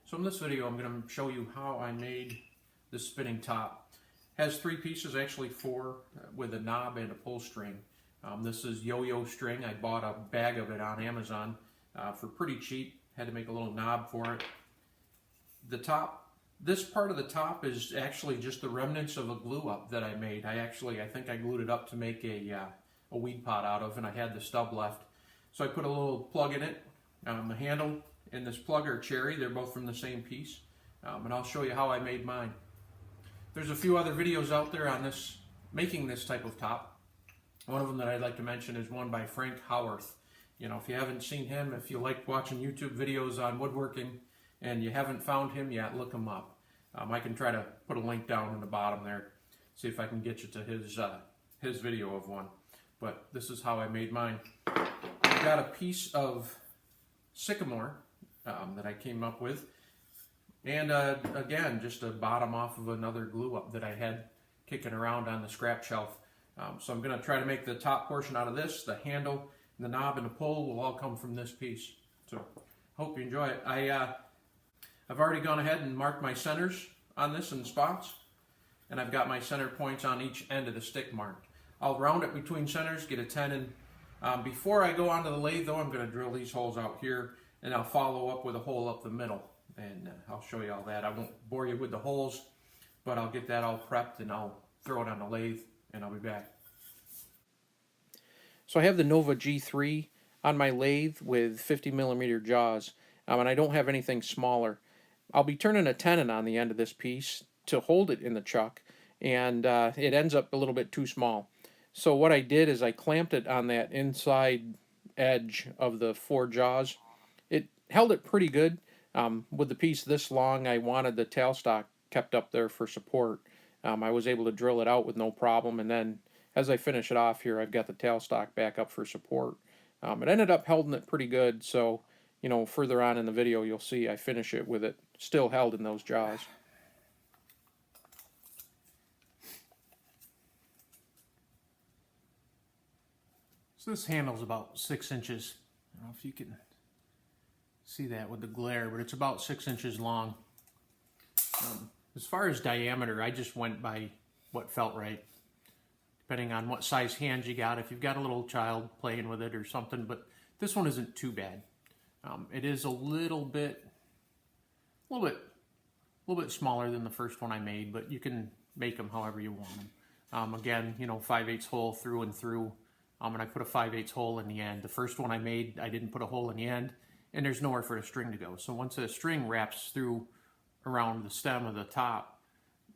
So in this video, I'm going to show you how I made this spinning top. It has three pieces, actually four, with a knob and a pull string. This is yo-yo string. I bought a bag of it on Amazon for pretty cheap. Had to make a little knob for it. The top, this part of the top is actually just the remnants of a glue up that I made. I think I glued it up to make a weed pot out of, and I had the stub left. So I put a little plug in it. The handle and this plug are cherry. They're both from the same piece. And I'll show you how I made mine. There's a few other videos out there on this, making this type of top. One of them that I'd like to mention is one by Frank Howarth. You know, if you haven't seen him, if you like watching YouTube videos on woodworking and you haven't found him yet, look him up. I can try to put a link down in the bottom there, see if I can get you to his video of one. But this is how I made mine. I got a piece of sycamore that I came up with, and again, just a bottom off of another glue up that I had kicking around on the scrap shelf. So I'm going to try to make the top portion out of this. The handle, and the knob, and the pull will all come from this piece. So hope you enjoy it. I've already gone ahead and marked my centers on this in spots, and I've got my center points on each end of the stick marked. I'll round it between centers, get a 10 in. Before I go onto the lathe though, I'm going to drill these holes out here, and I'll follow up with a hole up the middle, and I'll show you all that. I won't bore you with the holes, but I'll get that all prepped and I'll throw it on the lathe, and I'll be back. So I have the Nova G3 on my lathe with 50mm jaws, and I don't have anything smaller. I'll be turning a tenon on the end of this piece to hold it in the chuck, and it ends up a little bit too small. So what I did is I clamped it on that inside edge of the four jaws. It held it pretty good. With the piece this long, I wanted the tailstock kept up there for support. I was able to drill it out with no problem, and then as I finish it off here, I've got the tailstock back up for support. It ended up holding it pretty good, so you know, further on in the video you'll see I finish it with it still held in those jaws. So this handle's about 6 inches. I don't know if you can see that with the glare, but it's about 6 inches long. As far as diameter, I just went by what felt right, depending on what size hands you got, if you've got a little child playing with it or something, but this one isn't too bad. It is a little bit smaller than the first one I made, but you can make them however you want them. Again, you know, 5/8 hole through and through, and I put a 5/8 hole in the end. The first one I made, I didn't put a hole in the end, and there's nowhere for the string to go. So once the string wraps through around the stem of the top,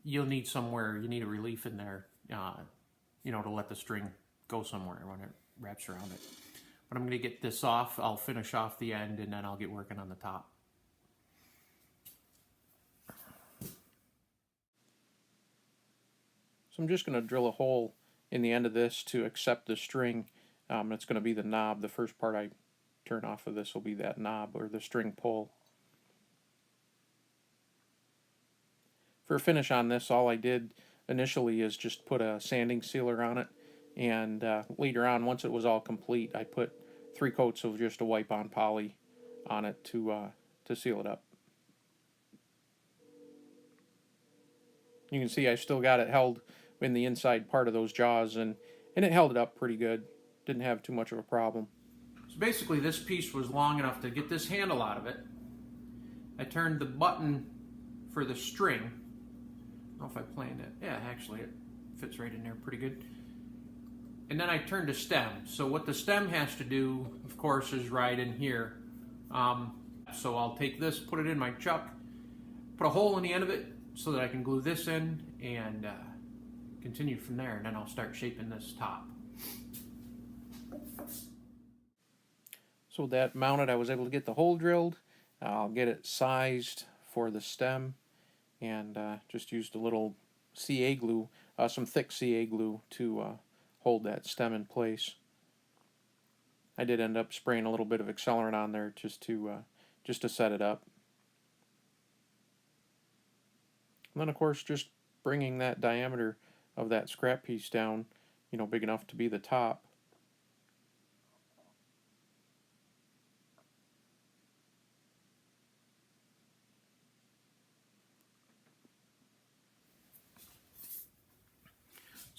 you'll need somewhere, you need a relief in there, you know, to let the string go somewhere when it wraps around it. But I'm going to get this off, I'll finish off the end, and then I'll get working on the top. So I'm just going to drill a hole in the end of this to accept the string. It's going to be the knob. The first part I turn off of this will be that knob, or the string pull. For a finish on this, all I did initially is just put a sanding sealer on it, and later on, once it was all complete, I put 3 coats of just a wipe-on poly on it to seal it up. You can see I still got it held in the inside part of those jaws, and it held it up pretty good. Didn't have too much of a problem. So basically this piece was long enough to get this handle out of it. I turned the button for the string. I don't know if I planned it. Yeah, actually it fits right in there pretty good. And then I turned the stem. So what the stem has to do, of course, is right in here. So I'll take this, put it in my chuck, put a hole in the end of it so that I can glue this in, and continue from there, and then I'll start shaping this top. So with that mounted, I was able to get the hole drilled. I'll get it sized for the stem, and just used a little CA glue, some thick CA glue to hold that stem in place. I did end up spraying a little bit of accelerant on there just to set it up. And then of course just bringing that diameter of that scrap piece down, you know, big enough to be the top.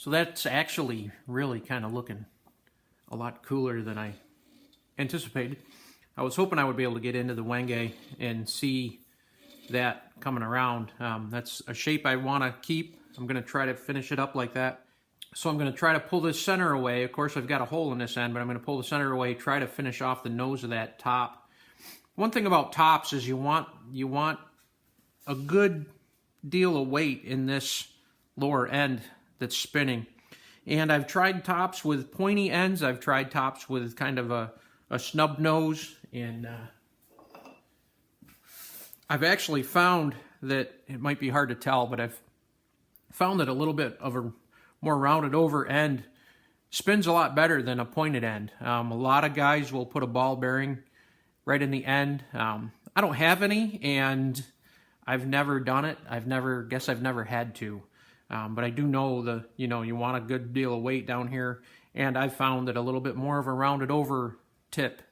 So that's actually really kind of looking a lot cooler than I anticipated. I was hoping I would be able to get into the wenge and see that coming around. That's a shape I want to keep. I'm going to try to finish it up like that. So I'm going to try to pull this center away. Of course, I've got a hole in this end, but I'm going to pull the center away, try to finish off the nose of that top. One thing about tops is you want a good deal of weight in this lower end that's spinning. And I've tried tops with pointy ends. I've tried tops with kind of a snub nose. And I've actually found that, it might be hard to tell, but I've found that a little bit of a more rounded over end spins a lot better than a pointed end. A lot of guys will put a ball bearing right in the end. I don't have any, and I've never done it. I've never had to. But I do know you want a good deal of weight down here, and I've found that a little bit more of a rounded over tip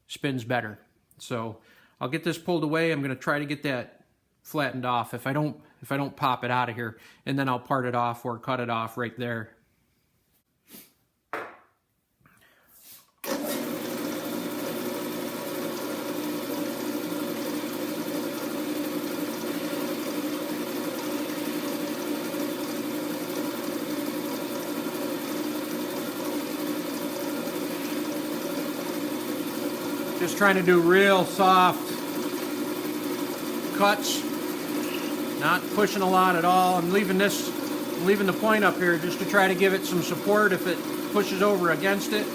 spins better. So I'll get this pulled away. I'm going to try to get that flattened off if I don't pop it out of here, and then I'll part it off or cut it off right there. Just trying to do real soft cuts, not pushing a lot at all. I'm leaving the point up here just to try to give it some support if it pushes over against it.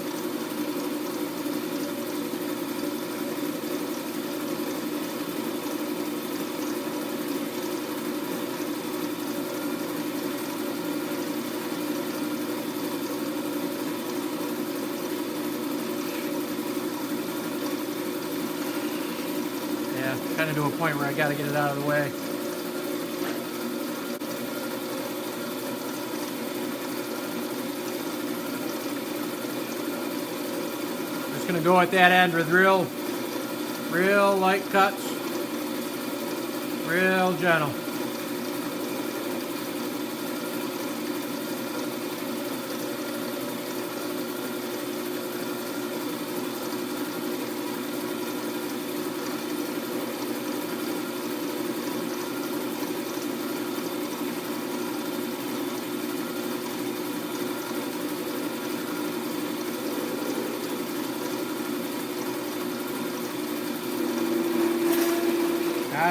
Kind of to a point where I got to get it out of the way. Just going to go at that end with real light cuts, real gentle.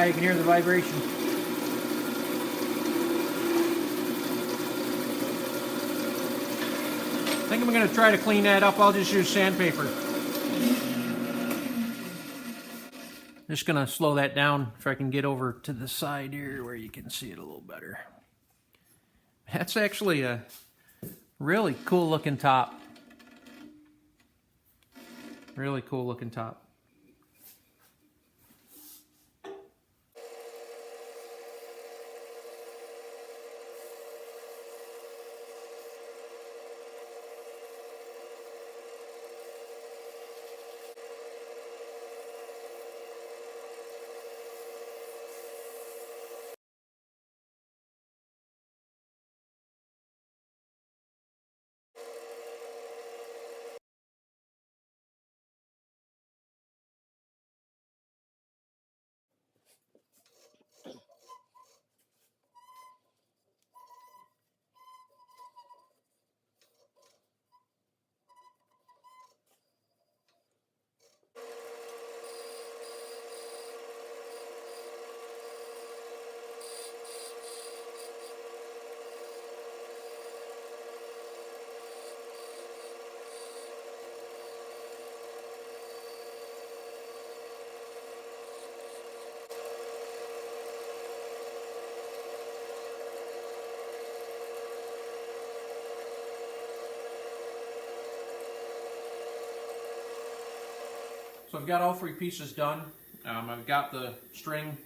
You can hear the vibration. I think I'm going to try to clean that up. I'll just use sandpaper. Just going to slow that down if I can get over to the side here where you can see it a little better. That's actually a really cool looking top. Really cool looking top. So I've got all three pieces done. I've got the string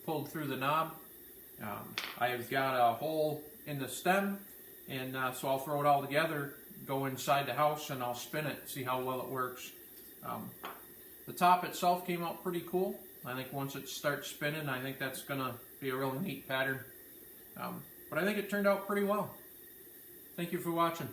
pulled through the knob. I've got a hole in the stem, and so I'll throw it all together, go inside the house, and I'll spin it, see how well it works. The top itself came out pretty cool. I think once it starts spinning, I think that's going to be a really neat pattern. But I think it turned out pretty well. Thank you for watching.